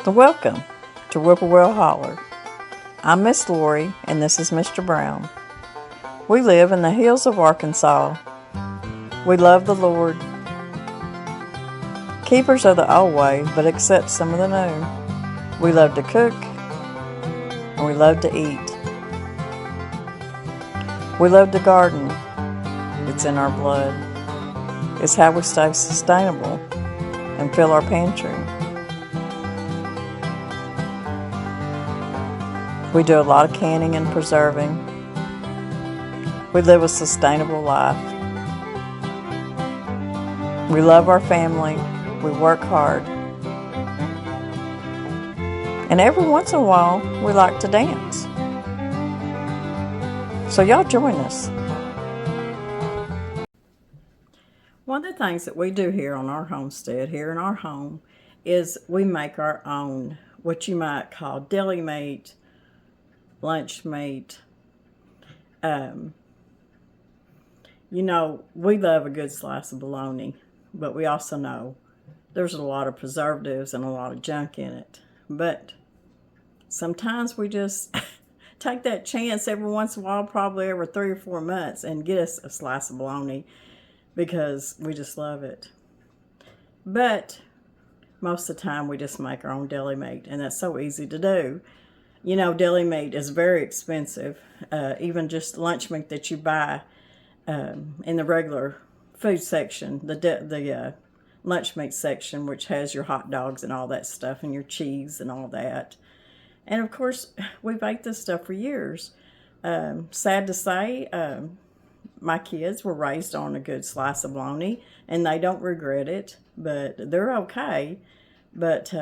Welcome to Whippoorwill Holler. I'm Miss Lori and this is Mr. Brown. We live in the hills of Arkansas. We love the Lord. Keepers of the old way, but accept some of the new. We love to cook and we love to eat. We love to garden. It's in our blood. It's how we stay sustainable and fill our pantry. We do a lot of canning and preserving. We live a sustainable life. We love our family. We work hard. And every once in a while, we like to dance. So y'all join us. One of the things that we do here on our homestead, here in our home, is we make our own, what you might call deli meat, lunch meat. You know, we love a good slice of bologna, but we also know there's a lot of preservatives and a lot of junk in it. But sometimes we just take that chance every once in a while, probably every 3 or 4 months, and get us a slice of bologna because we just love it. But most of the time we just make our own deli meat, and that's so easy to do. You know, deli meat is very expensive. Even just lunch meat that you buy in the regular food section, the lunch meat section, which has your hot dogs and all that stuff and your cheese and all that. And of course, we've ate this stuff for years. Sad to say, my kids were raised on a good slice of bologna and they don't regret it, but they're okay. But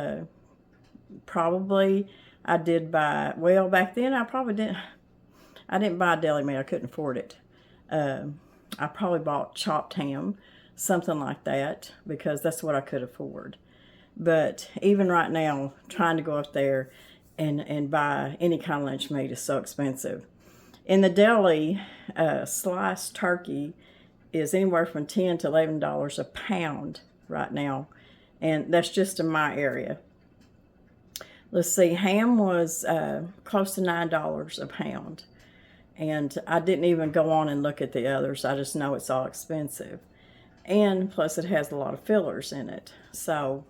probably I did buy, well, back then I didn't buy deli meat. I couldn't afford it. I probably bought chopped ham, something like that, because that's what I could afford. But even right now, trying to go up there and buy any kind of lunch meat is so expensive. In the deli, sliced turkey is anywhere from $10 to $11 a pound right now, and that's just in my area. Let's see, ham was close to $9 a pound. And I didn't even go on and look at the others. I just know it's all expensive. And plus it has a lot of fillers in it. So,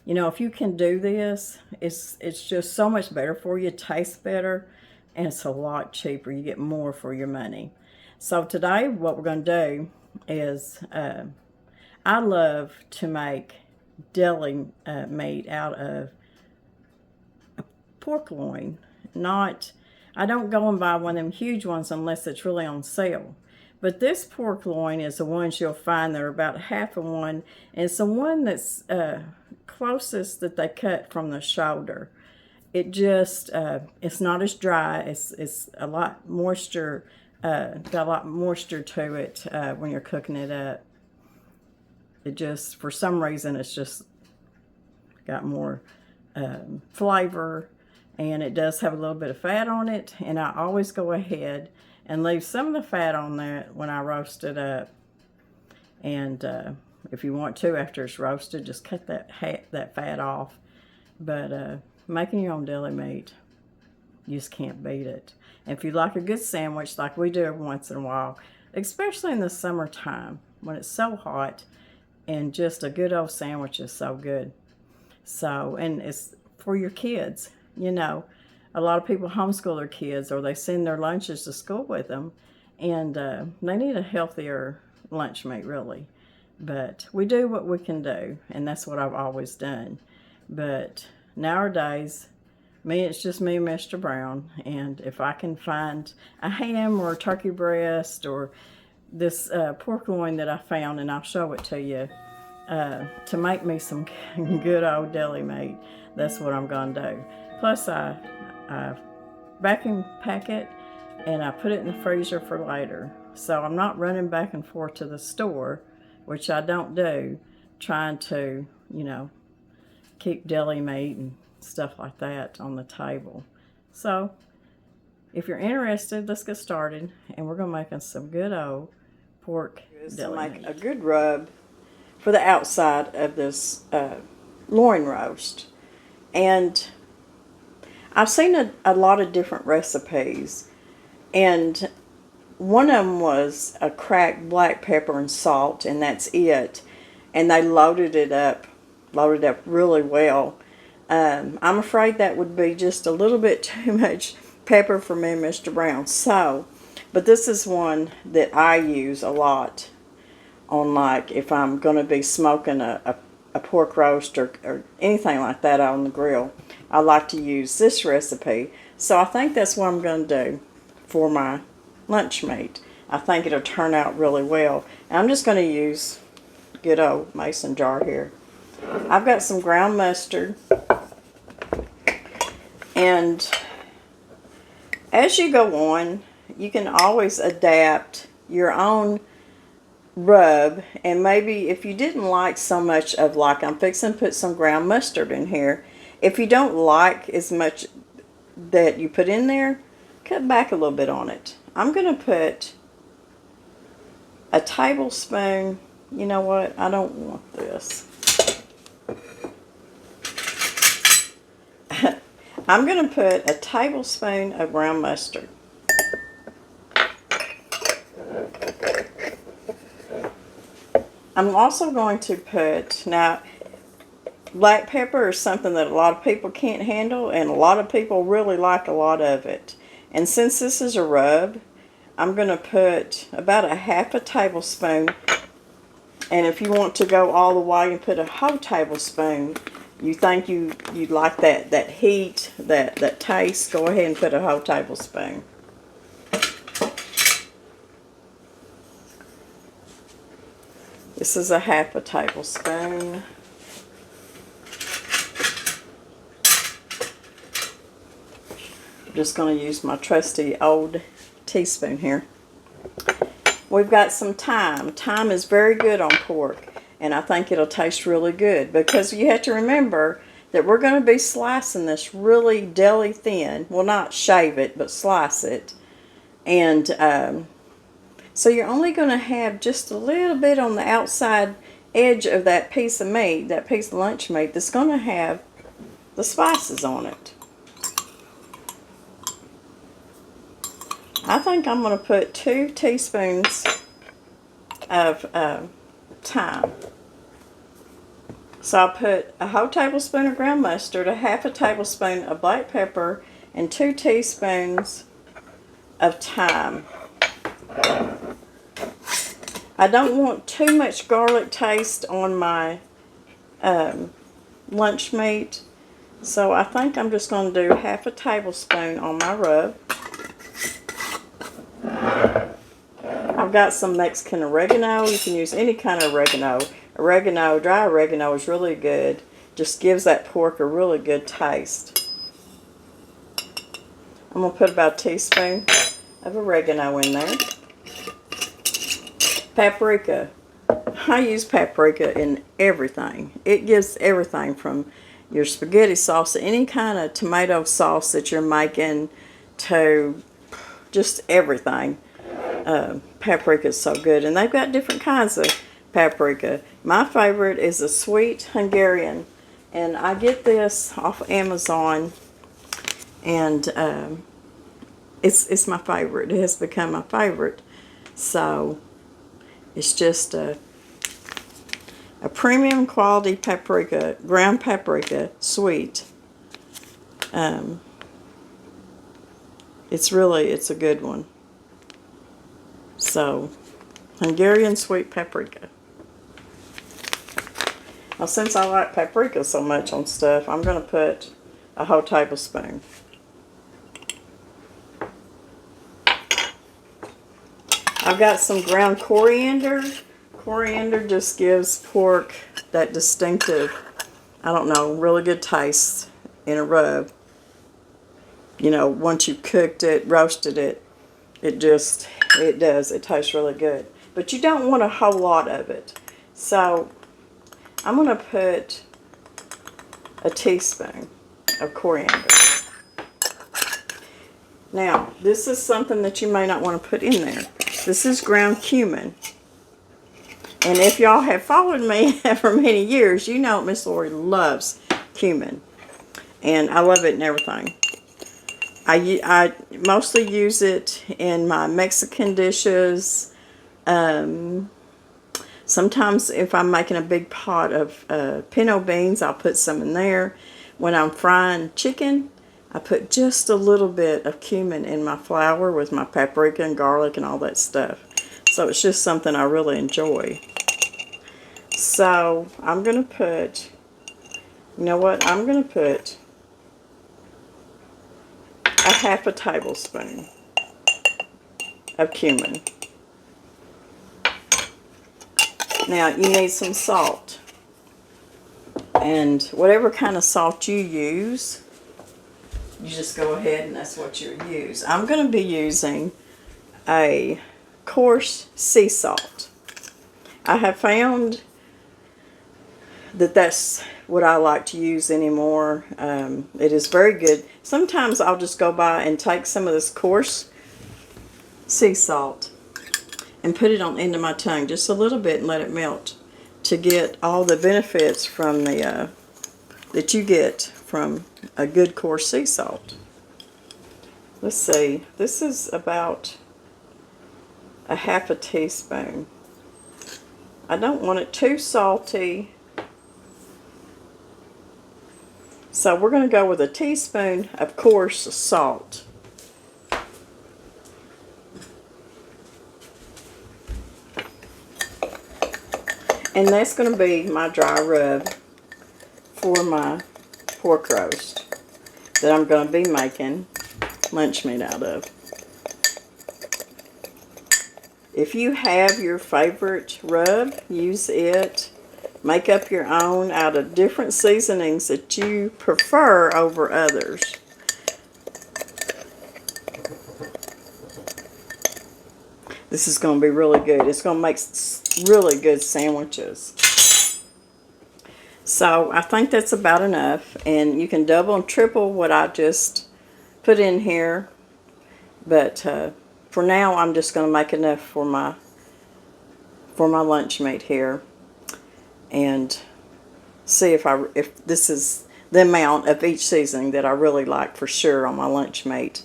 you know, if you can do this, it's just so much better for you. It tastes better. And it's a lot cheaper. You get more for your money. So today what we're going to do is I love to make deli meat out of pork loin. I don't go and buy one of them huge ones unless it's really on sale. But this pork loin is the ones you'll find that are about half of one. And it's the one that's closest that they cut from the shoulder. It just, it's not as dry. It's a lot moisture, got a lot moisture to it when you're cooking it up. It just, for some reason, it's just got more flavor. And it does have a little bit of fat on it, and I always go ahead and leave some of the fat on that when I roast it up. And if you want to, after it's roasted, just cut that fat off. But making your own deli meat, you just can't beat it. And if you like a good sandwich, like we do every once in a while, especially in the summertime when it's so hot, and just a good old sandwich is so good. So, and it's for your kids. You know, a lot of people homeschool their kids or they send their lunches to school with them, and they need a healthier lunch meat, really. But we do what we can do, and that's what I've always done. But nowadays, it's just me and Mr. Brown, and if I can find a ham or a turkey breast or this pork loin that I found, and I'll show it to you, to make me some good old deli meat, that's what I'm going to do. Plus, I vacuum pack it and I put it in the freezer for later. So I'm not running back and forth to the store, which I don't do, trying to, you know, keep deli meat and stuff like that on the table. So if you're interested, let's get started. And we're going to make us some good old pork deli meat. A good rub for the outside of this loin roast. And I've seen a lot of different recipes, and one of them was a cracked black pepper and salt, and that's it. And they loaded it up really well. I'm afraid that would be just a little bit too much pepper for me and Mr. Brown. So, but this is one that I use a lot on, like, if I'm going to be smoking a pork roast or anything like that on the grill. I like to use this recipe. So I think that's what I'm going to do for my lunch meat. I think it'll turn out really well. And I'm just going to use good old mason jar here. I've got some ground mustard. And as you go on, you can always adapt your own rub. And maybe if you didn't like so much of, like, I'm fixing to put some ground mustard in here. If you don't like as much that you put in there, cut back a little bit on it. I'm going to put a tablespoon. You know what? I don't want this. I'm going to put a tablespoon of ground mustard. I'm also going to put, now, black pepper is something that a lot of people can't handle, and a lot of people really like a lot of it. And since this is a rub, I'm going to put about a half a tablespoon. And if you want to go all the way and put a whole tablespoon, you think you like that heat, that taste, go ahead and put a whole tablespoon. This is a half a tablespoon. I'm just going to use my trusty old teaspoon here. We've got some thyme. Thyme is very good on pork, and I think it'll taste really good, because you have to remember that we're going to be slicing this really deli thin. Well, not shave it, but slice it. And so you're only going to have just a little bit on the outside edge of that piece of meat, that piece of lunch meat, that's going to have the spices on it. I think I'm going to put 2 teaspoons of thyme. So I'll put a whole tablespoon of ground mustard, a half a tablespoon of black pepper, and 2 teaspoons of thyme. I don't want too much garlic taste on my lunch meat, so I think I'm just going to do half a tablespoon on my rub. I've got some Mexican oregano. You can use any kind of oregano. Oregano, dry oregano is really good. Just gives that pork a really good taste. I'm going to put about a teaspoon of oregano in there. Paprika. I use paprika in everything. It gives everything from your spaghetti sauce to any kind of tomato sauce that you're making, to just everything. Paprika is so good, and they've got different kinds of paprika. My favorite is a sweet Hungarian, and I get this off Amazon, and it's my favorite. It has become my favorite. So it's just a premium quality paprika, ground paprika, sweet. It's a good one. So, Hungarian sweet paprika. Now, since I like paprika so much on stuff, I'm going to put a whole tablespoon. I've got some ground coriander. Coriander just gives pork that distinctive, I don't know, really good taste in a rub. You know, once you've cooked it, roasted it, it does. It tastes really good. But you don't want a whole lot of it. So I'm going to put a teaspoon of coriander. Now, this is something that you may not want to put in there. This is ground cumin. And if y'all have followed me for many years, you know Miss Lori loves cumin. and I love it in everything. I mostly use it in my Mexican dishes. Sometimes if I'm making a big pot of pinto beans, I'll put some in there. When I'm frying chicken, I put just a little bit of cumin in my flour with my paprika and garlic and all that stuff. So it's just something I really enjoy. So I'm going to put, you know what, I'm going to put a half a tablespoon of cumin. Now you need some salt. And whatever kind of salt you use, you just go ahead and that's what you use. I'm going to be using a coarse sea salt. I have found that that's what I like to use anymore. It is very good. Sometimes I'll just go by and take some of this coarse sea salt and put it on into my tongue just a little bit and let it melt to get all the benefits from the that you get from a good coarse sea salt. Let's see, this is about a half a teaspoon. I don't want it too salty, so we're going to go with a teaspoon of coarse salt. And that's going to be my dry rub for my pork roast that I'm going to be making lunch meat out of. If you have your favorite rub, use it. Make up your own out of different seasonings that you prefer over others. This is going to be really good. It's going to make really good sandwiches. So I think that's about enough, and you can double and triple what I just put in here, but for now I'm just going to make enough for my lunch meat here, and see if this is the amount of each seasoning that I really like for sure on my lunch meat.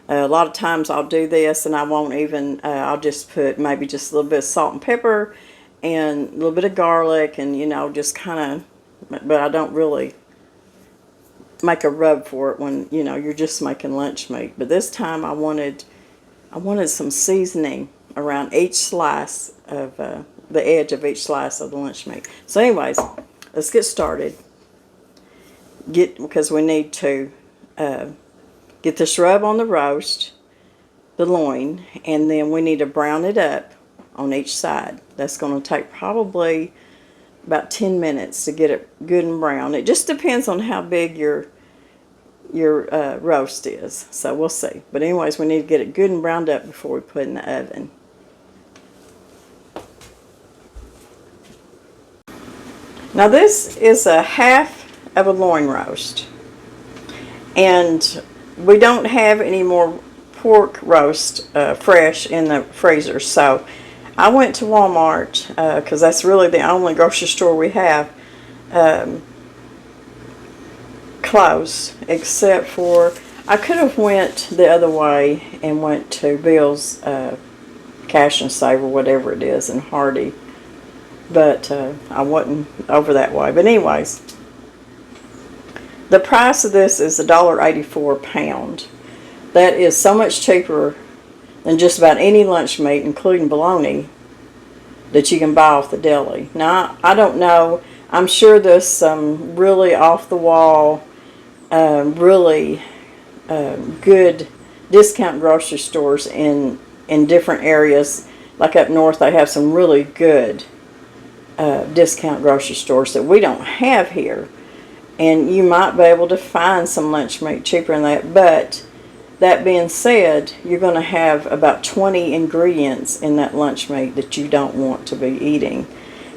A lot of times I'll do this and I won't even, I'll just put maybe just a little bit of salt and pepper and a little bit of garlic and, you know, just kind of, but I don't really make a rub for it when, you know, you're just making lunch meat. But this time I wanted some seasoning around each slice of, the edge of each slice of the lunch meat. So anyways, let's get started. Because we need to, get this rub on the roast, the loin, and then we need to brown it up on each side. That's going to take probably about 10 minutes to get it good and brown. It just depends on how big your roast is. So we'll see. But anyways, we need to get it good and browned up before we put it in the oven. Now this is a half of a loin roast. And we don't have any more pork roast fresh in the freezer, so I went to Walmart because that's really the only grocery store we have close, except for I could have went the other way and went to Bill's Cash and Save or whatever it is in Hardy, but I wasn't over that way. But anyways, the price of this is $1.84 a pound. That is so much cheaper than just about any lunch meat, including bologna, that you can buy off the deli. Now, I don't know. I'm sure there's some really off-the-wall, really good discount grocery stores in different areas. Like up north, they have some really good discount grocery stores that we don't have here. And you might be able to find some lunch meat cheaper than that. But that being said, you're going to have about 20 ingredients in that lunch meat that you don't want to be eating.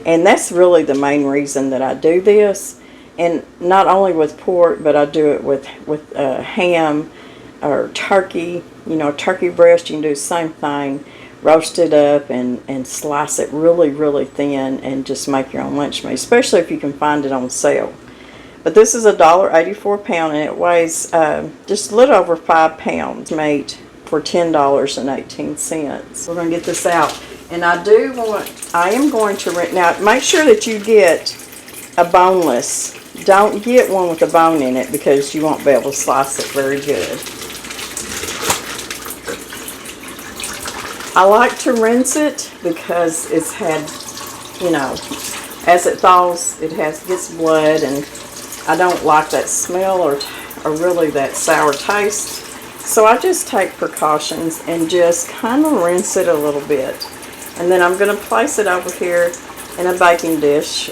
And that's really the main reason that I do this. And not only with pork, but I do it with ham or turkey. You know, turkey breast, you can do the same thing. Roast it up and slice it really, really thin and just make your own lunch meat, especially if you can find it on sale. But this is $1.84 a pound, and it weighs just a little over 5 pounds. Made for $10.18. We're going to get this out. And I am going to, now make sure that you get a boneless. Don't get one with a bone in it because you won't be able to slice it very good. I like to rinse it because it's had, you know, as it thaws, it gets blood, and I don't like that smell or really that sour taste. So I just take precautions and just kind of rinse it a little bit. And then I'm going to place it over here in a baking dish.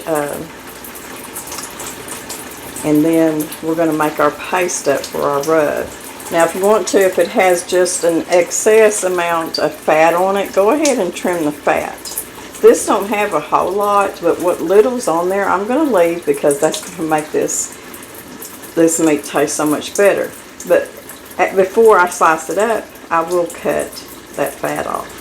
And then we're going to make our paste up for our rub. Now if you want to, if it has just an excess amount of fat on it, go ahead and trim the fat. This don't have a whole lot, but what little's on there I'm going to leave because that's going to make this meat taste so much better. But before I slice it up, I will cut that fat off.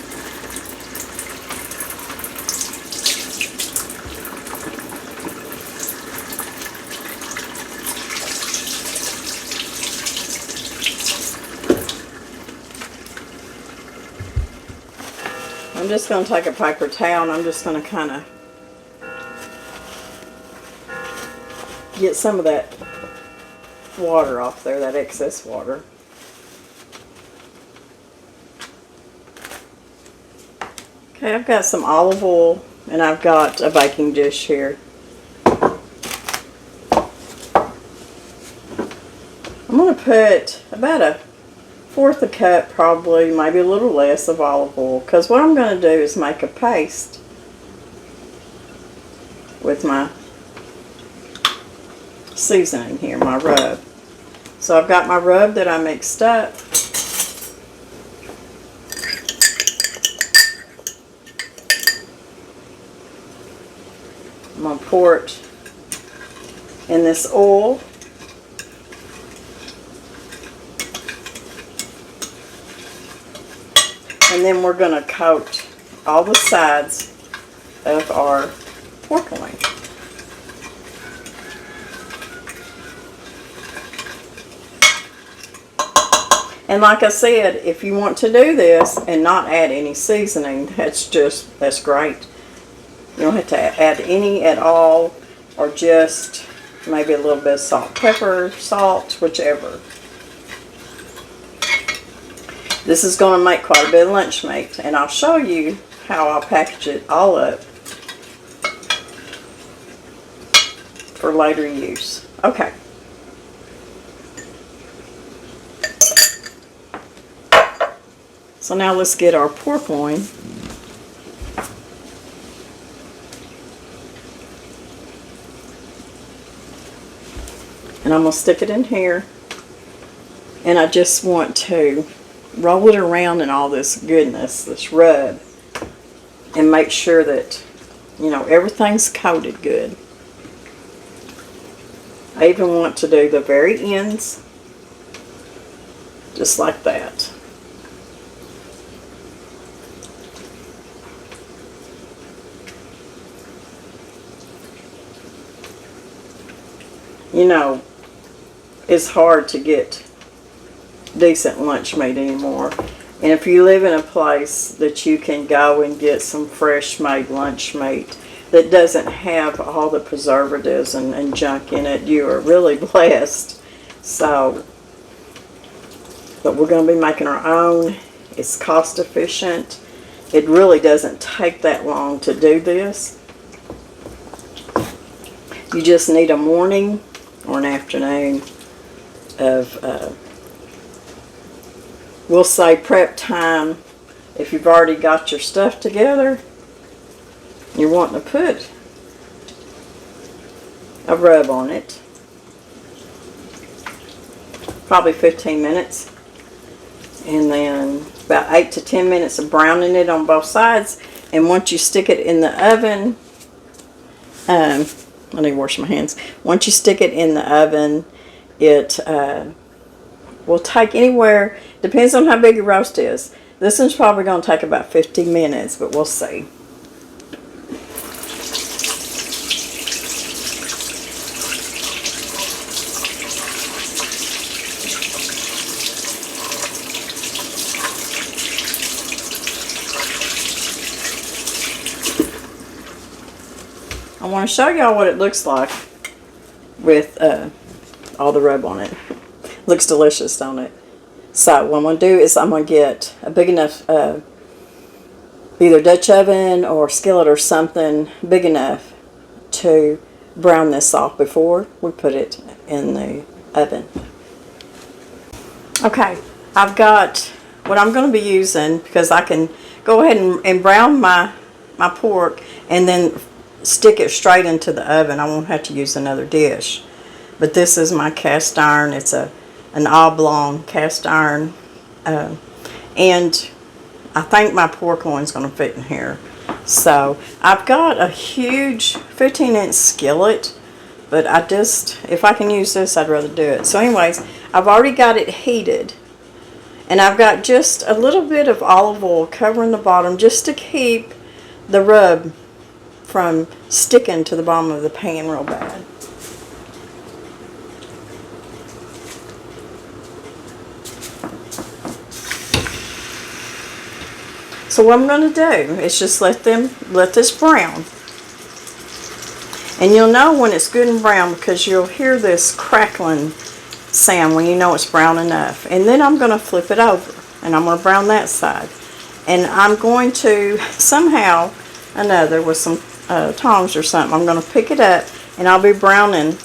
I'm just going to take a paper towel and I'm just going to kind of get some of that water off there, that excess water. Okay, I've got some olive oil and I've got a baking dish here. I'm going to put about a fourth a cup, probably, maybe a little less of olive oil, because what I'm going to do is make a paste with my seasoning here, my rub. So I've got my rub that I mixed up. I'm going to pour it in this oil. And then we're going to coat all the sides of our pork loin. And like I said, if you want to do this and not add any seasoning, that's great. You don't have to add any at all, or just maybe a little bit of salt, pepper, salt, whichever. This is going to make quite a bit of lunch meat, and I'll show you how I'll package it all up for later use. Okay. So now let's get our pork loin. And I'm going to stick it in here, and I just want to roll it around in all this goodness, this rub, and make sure that, you know, everything's coated good. I even want to do the very ends, just like that. You know, it's hard to get decent lunch meat anymore, and if you live in a place that you can go and get some fresh made lunch meat that doesn't have all the preservatives and junk in it, you are really blessed. So, but we're going to be making our own. It's cost efficient. It really doesn't take that long to do this. You just need a morning or an afternoon of we'll say prep time. If you've already got your stuff together, you're wanting to put a rub on it. Probably 15 minutes. And then about 8 to 10 minutes of browning it on both sides. And once you stick it in the oven, I need to wash my hands. Once you stick it in the oven, it will take anywhere, depends on how big your roast is. This one's probably going to take about 50 minutes, but we'll see. want to show y'all what it looks like with all the rub on it. Looks delicious, don't it? So what I'm going to do is I'm going to get a big enough either Dutch oven or skillet or something big enough to brown this off before we put it in the oven. Okay, I've got what I'm going to be using, because I can go ahead and brown my pork and then stick it straight into the oven. I won't have to use another dish. But this is my cast iron. It's an oblong cast iron, and I think my pork loin's going to fit in here. So I've got a huge 15-inch skillet, but if I can use this, I'd rather do it. So anyways, I've already got it heated, and I've got just a little bit of olive oil covering the bottom just to keep the rub from sticking to the bottom of the pan real bad. So what I'm going to do is just let this brown. And you'll know when it's good and brown because you'll hear this crackling sound when you know it's brown enough. And then I'm going to flip it over and I'm going to brown that side. And I'm going to somehow or another with some tongs or something, I'm going to pick it up and I'll be browning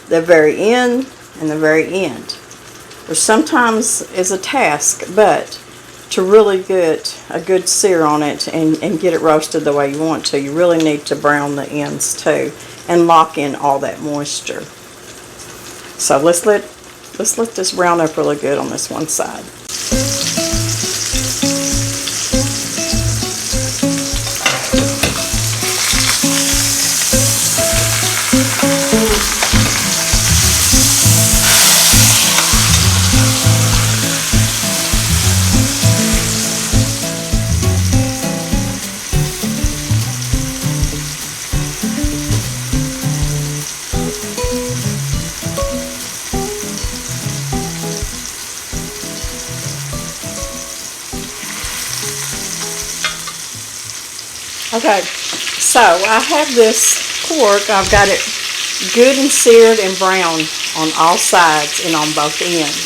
the very end and the very end. Which sometimes is a task, but to really get a good sear on it and get it roasted the way you want to, you really need to brown the ends too and lock in all that moisture. So let's let this brown up really good on this one side. Okay, so I have this pork. I've got it good and seared and brown on all sides and on both ends.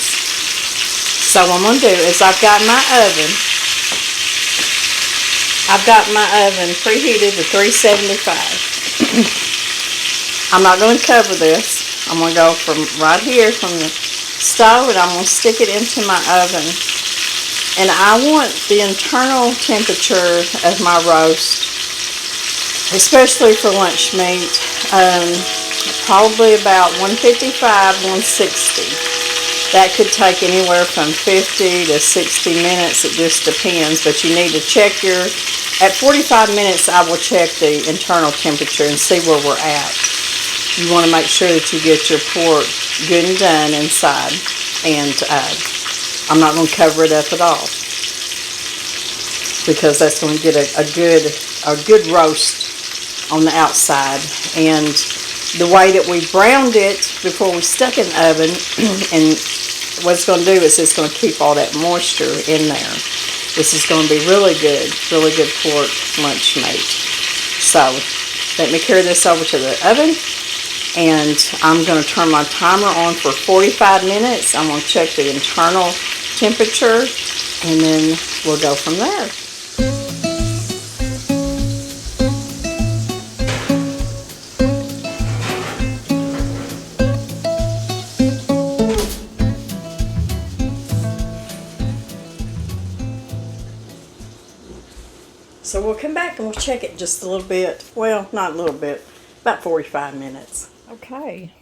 So what I'm going to do is I've got my oven preheated to 375. I'm not going to cover this. I'm going to go from right here from the stove and I'm going to stick it into my oven. And I want the internal temperature of my roast, especially for lunch meat, probably about 155, 160. That could take anywhere from 50 to 60 minutes. It just depends, but you need to check at 45 minutes I will check the internal temperature and see where we're at. You want to make sure that you get your pork good and done inside, and I'm not going to cover it up at all because that's going to get a good roast on the outside. And the way that we browned it before we stuck it in the oven, and what it's going to do is it's going to keep all that moisture in there. This is going to be really good pork lunch meat. So let me carry this over to the oven, and I'm going to turn my timer on for 45 minutes. I'm going to check the internal temperature, and then we'll go from there. So we'll come back and we'll check it just a little bit. Well, not a little bit, about 45 minutes. Okay,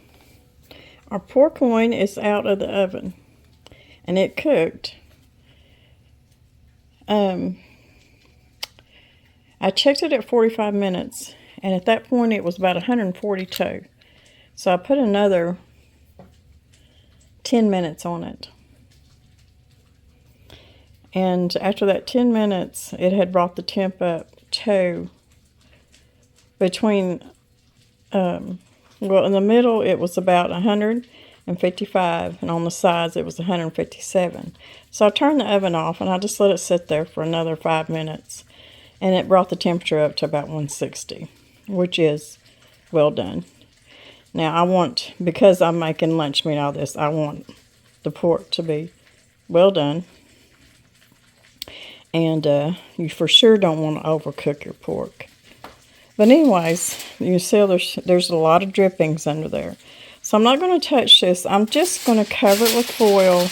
our pork loin is out of the oven and it cooked. I checked it at 45 minutes and at that point it was about 142. So I put another 10 minutes on it. And after that 10 minutes, it had brought the temp up to between, well, in the middle, it was about 155, and on the sides, it was 157. So I turned the oven off, and I just let it sit there for another 5 minutes, and it brought the temperature up to about 160, which is well done. Now I want, because I'm making lunch meat out of this, I want the pork to be well done. And you for sure don't want to overcook your pork. But anyways, you see there's a lot of drippings under there. So I'm not going to touch this. I'm just going to cover it with foil,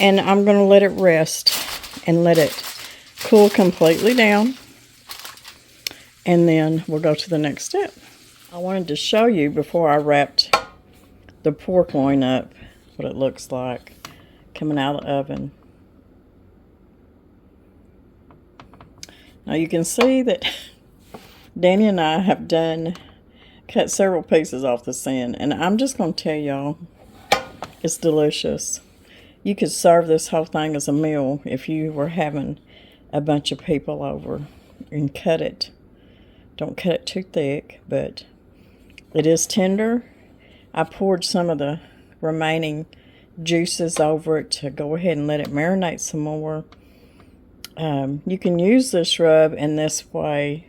and I'm going to let it rest and let it cool completely down. And then we'll go to the next step. I wanted to show you before I wrapped the pork loin up what it looks like coming out of the oven. Now you can see that Danny and I have cut several pieces off the skin, and I'm just going to tell y'all, it's delicious. You could serve this whole thing as a meal if you were having a bunch of people over, and cut it. Don't cut it too thick, but it is tender. I poured some of the remaining juices over it to go ahead and let it marinate some more. You can use this rub in this way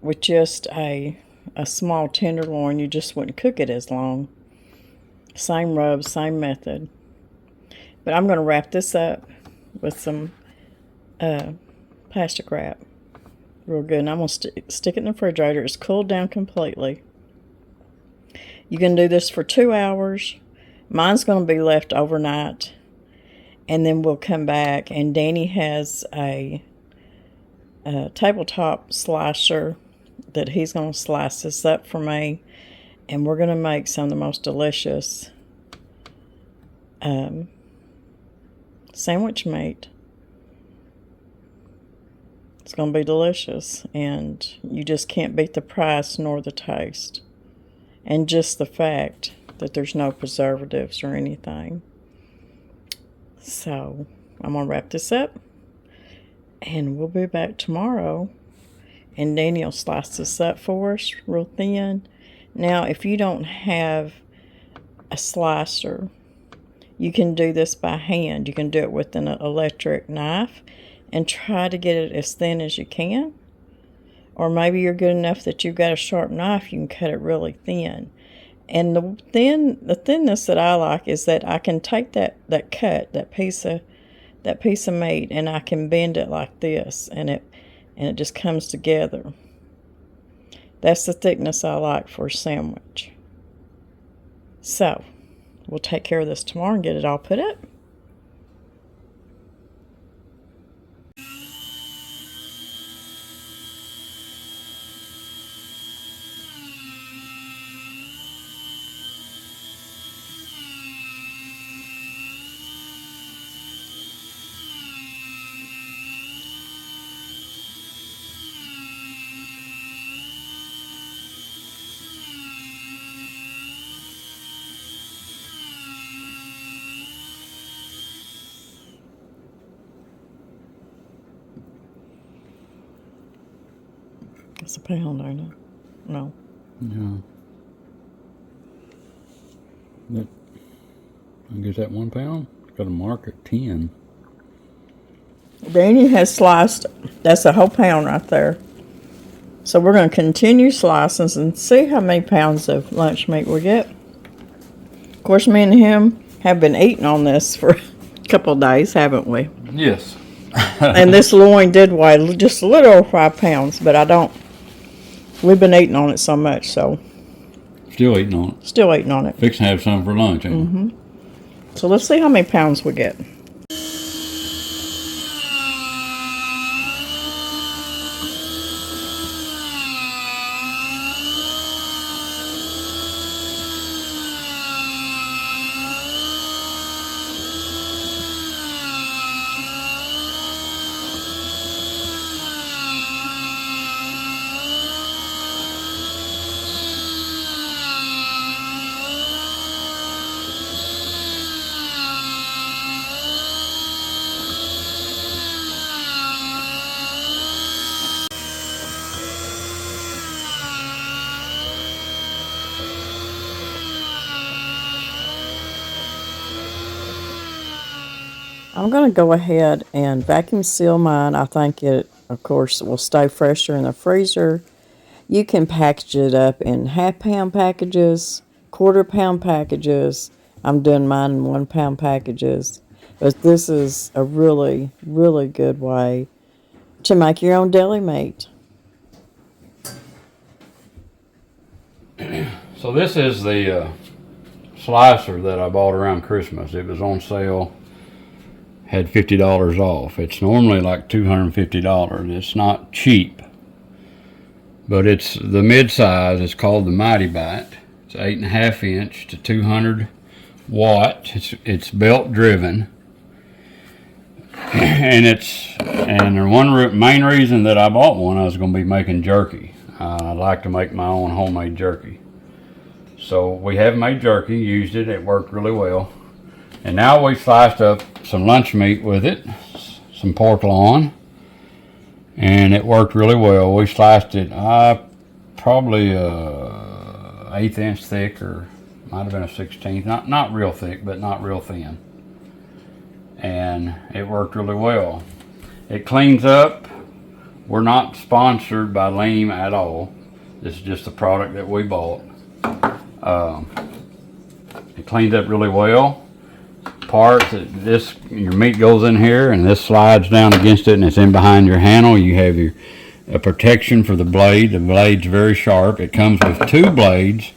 with just a small tenderloin. You just wouldn't cook it as long. Same rub, same method. But I'm going to wrap this up with some plastic wrap. Real good. And I'm going to stick it in the refrigerator. It's cooled down completely. You can do this for 2 hours. Mine's going to be left overnight. And then we'll come back, and Danny has a tabletop slicer that he's going to slice this up for me, and we're going to make some of the most delicious sandwich meat. It's going to be delicious, and you just can't beat the price nor the taste, and just the fact that there's no preservatives or anything. So I'm going to wrap this up, and we'll be back tomorrow, and Danny will slice this up for us real thin. Now, if you don't have a slicer, you can do this by hand. You can do it with an electric knife and try to get it as thin as you can. Or maybe you're good enough that you've got a sharp knife, you can cut it really thin. And the thinness that I like is that I can take that piece of meat, and I can bend it like this, and it just comes together. That's the thickness I like for a sandwich. So we'll take care of this tomorrow and get it all put up. It's a pound, ain't it? No. Yeah. I guess that 1 pound got a mark at 10. Danny has sliced, that's a whole pound right there. So we're going to continue slicing and see how many pounds of lunch meat we get. Of course, me and him have been eating on this for a couple of days, haven't we? Yes. And this loin did weigh just a little over 5 pounds, but we've been eating on it so much, so. Still eating on it. Still eating on it. Fixing to have some for lunch, ain't you? So let's see how many pounds we get. I'm going to go ahead and vacuum seal mine. I think it, of course, will stay fresher in the freezer. You can package it up in half-pound packages, quarter-pound packages. I'm doing mine in 1-pound packages. But this is a really, really good way to make your own deli meat. So this is the slicer that I bought around Christmas. It was on sale, had $50 off. It's normally like $250. It's not cheap, but it's the mid-size. It's called the Mighty Bite. It's 8.5 inch to 200 watt. It's belt driven, and the main reason that I bought one, I was going to be making jerky. I like to make my own homemade jerky. So we have made jerky, used it, it worked really well. And now we sliced up some lunch meat with it, some pork loin, and it worked really well. We sliced it probably 1/8 inch thick, or might have been a 1/16. Not real thick, but not real thin. And it worked really well. It cleans up. We're not sponsored by Lean at all. This is just a product that we bought. It cleans up really well. Your meat goes in here, and this slides down against it, and it's in behind your handle. You have a protection for the blade. The blade's very sharp. It comes with 2 blades.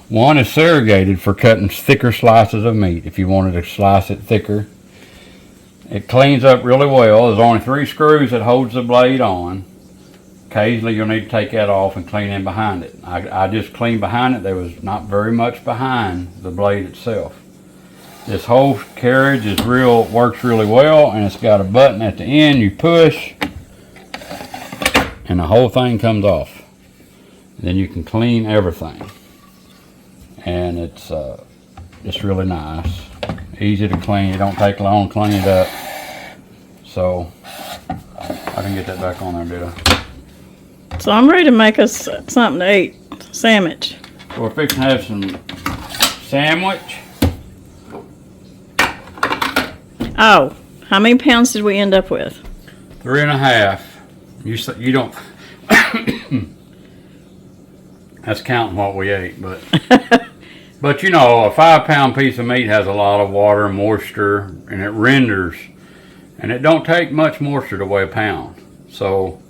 One is serrated for cutting thicker slices of meat if you wanted to slice it thicker. It cleans up really well. There's only 3 screws that holds the blade on. Occasionally you'll need to take that off and clean in behind it. I just cleaned behind it. There was not very much behind the blade itself. This whole carriage works really well, and it's got a button at the end. You push, and the whole thing comes off. Then you can clean everything, and it's really nice, easy to clean. It don't take long to clean it up. So I didn't get that back on there, did I? So I'm ready to make us something to eat. Sandwich. We're fixing to have some sandwich. Oh, how many pounds did we end up with? 3.5. You don't. That's counting what we ate, but but you know, a 5-pound piece of meat has a lot of water and moisture, and it renders, and it don't take much moisture to weigh a pound. So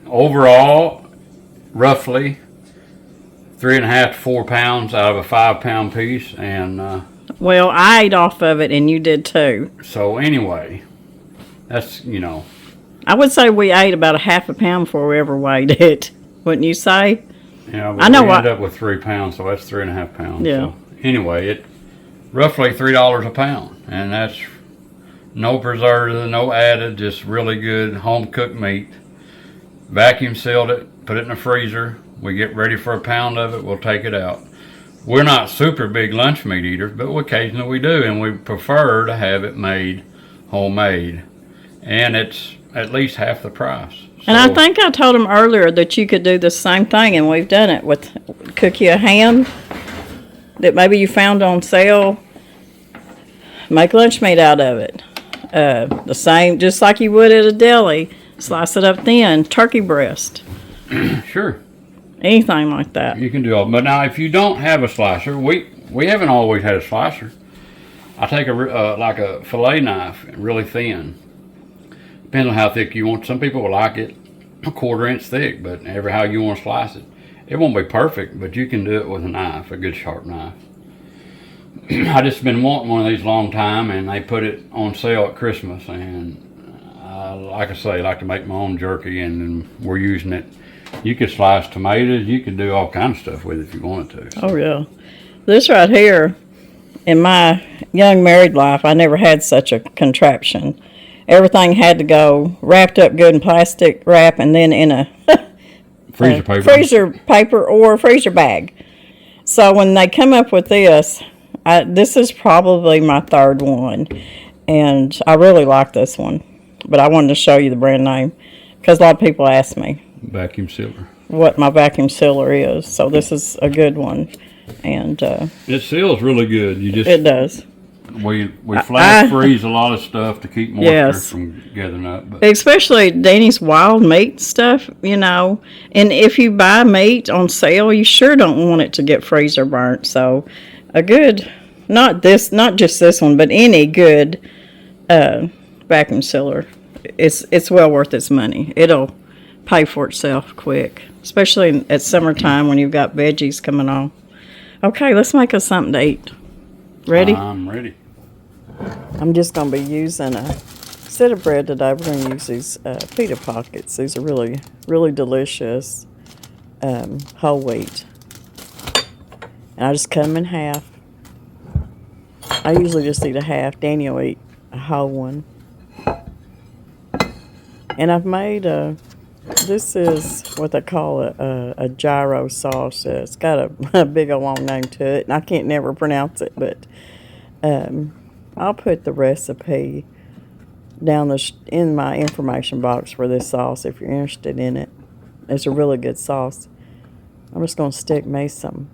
overall, roughly 3.5 to 4 pounds out of a 5-pound piece, and well, I ate off of it, and you did too. So anyway, that's, I would say we ate about a half a pound before we ever weighed it. Wouldn't you say? Yeah, but we ended up with 3 pounds, so that's 3.5 pounds. Yeah. So anyway, it roughly $3 a pound, and that's no preservative, no added, just really good home cooked meat. Vacuum sealed it, put it in the freezer. We get ready for a pound of it, we'll take it out. We're not super big lunch meat eaters, but occasionally we do, and we prefer to have it made homemade, and it's at least half the price. And I think I told him earlier that you could do the same thing, and we've done it with cook you a ham that maybe you found on sale. Make lunch meat out of it. The same, just like you would at a deli. Slice it up thin. Turkey breast. Sure. Anything like that. You can do all. But now, if you don't have a slicer, we haven't always had a slicer. I take like a fillet knife, really thin. Depends on how thick you want. Some people will like it a 1/4 inch thick, but how you want to slice it. It won't be perfect, but you can do it with a knife, a good sharp knife. I just been wanting one of these a long time, and they put it on sale at Christmas, and like I say, I like to make my own jerky, and we're using it. You could slice tomatoes, you could do all kinds of stuff with it if you wanted to. So. Oh yeah. This right here, in my young married life, I never had such a contraption. Everything had to go wrapped up good in plastic wrap, and then in a freezer paper or freezer bag. So when they come up with this is probably my 3rd one, and I really like this one. But I wanted to show you the brand name because a lot of people ask me vacuum sealer what my vacuum sealer is. So this is a good one, and it seals really good. It does. We flash freeze a lot of stuff to keep moisture Yes. from gathering up. But Especially Danny's wild meat stuff, you know. And if you buy meat on sale, you sure don't want it to get freezer burnt. So, a good, not just this one, but any good vacuum sealer, it's well worth its money. It'll pay for itself quick, especially at summertime when you've got veggies coming on. Okay, let's make us something to eat. Ready? I'm ready. I'm just going to be using instead of bread today, we're going to use these pita pockets. These are really, really delicious whole wheat. And I just cut them in half. I usually just eat a half. Danny will eat a whole one. And I've made this is what they call a gyro sauce. It's got a big old long name to it, and I can't never pronounce it, but I'll put the recipe down in my information box for this sauce if you're interested in it. It's a really good sauce. I'm just going to stick me some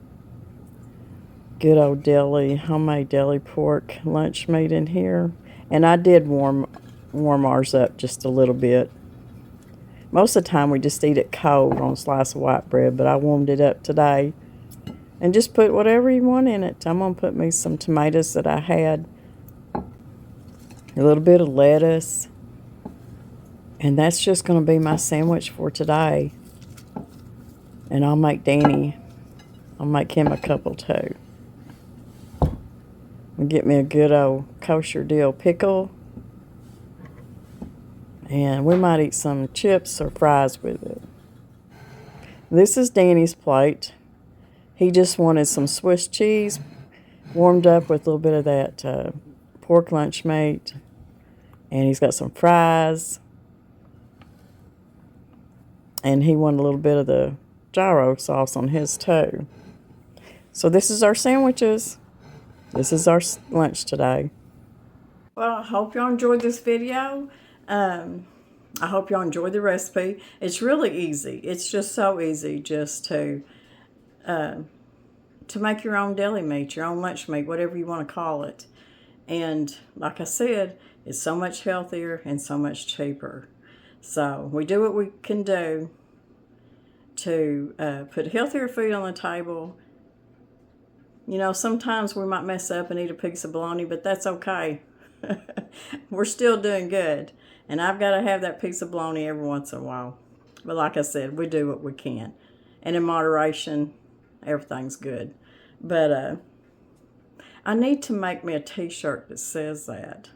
good old homemade deli pork lunch meat in here. And I did warm ours up just a little bit. Most of the time we just eat it cold on a slice of white bread, but I warmed it up today. And just put whatever you want in it. I'm going to put me some tomatoes that I had. A little bit of lettuce. And that's just going to be my sandwich for today. And I'll make him a couple too. I'll get me a good old kosher dill pickle. And we might eat some chips or fries with it. This is Danny's plate. He just wanted some Swiss cheese warmed up with a little bit of that pork lunch meat. And he's got some fries. And he wanted a little bit of the gyro sauce on his too. So this is our sandwiches. This is our lunch today. Well, I hope y'all enjoyed this video. I hope y'all enjoyed the recipe. It's really easy. It's just so easy just to make your own deli meat, your own lunch meat, whatever you want to call it. And like I said, it's so much healthier and so much cheaper. So we do what we can do to put healthier food on the table. You know, sometimes we might mess up and eat a piece of bologna, but that's okay. We're still doing good. And I've got to have that piece of bologna every once in a while. But like I said, we do what we can. And in moderation, everything's good. But I need to make me a t-shirt that says that.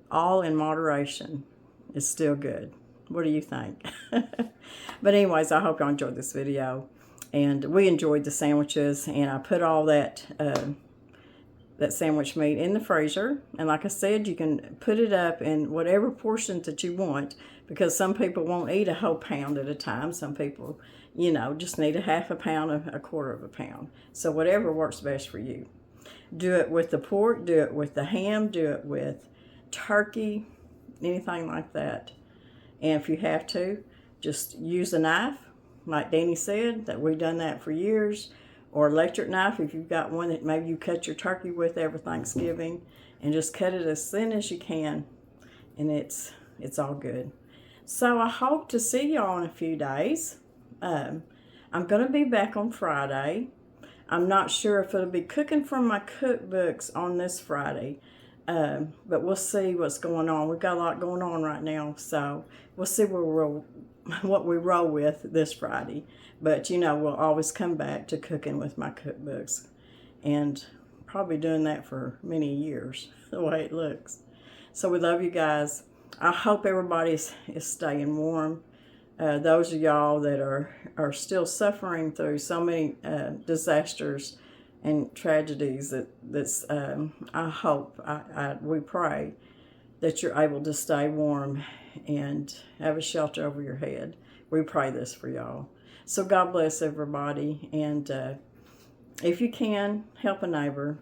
All in moderation is still good. What do you think? But anyways, I hope y'all enjoyed this video. And we enjoyed the sandwiches. And I put all that sandwich meat in the freezer. And like I said, you can put it up in whatever portions that you want, because some people won't eat a whole pound at a time. Some people, you know, just need a half a pound, a quarter of a pound. So whatever works best for you. Do it with the pork, do it with the ham, do it with turkey, anything like that. And if you have to, just use a knife, like Danny said, that we've done that for years. Or electric knife if you've got one that maybe you cut your turkey with every Thanksgiving, and just cut it as thin as you can, and it's all good. So I hope to see y'all in a few days. I'm going to be back on Friday. I'm not sure if it'll be cooking from my cookbooks on this Friday, but we'll see what's going on. We've got a lot going on right now, so we'll see what we roll with this Friday. But, you know, we'll always come back to cooking with my cookbooks. And probably doing that for many years, the way it looks. So we love you guys. I hope everybody is staying warm. Those of y'all that are still suffering through so many disasters and tragedies, I hope, we pray that you're able to stay warm and have a shelter over your head. We pray this for y'all. So God bless everybody. And if you can, help a neighbor,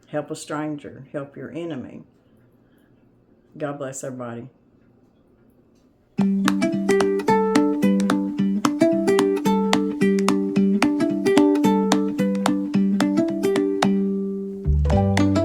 help a stranger, help your enemy. God bless everybody. it.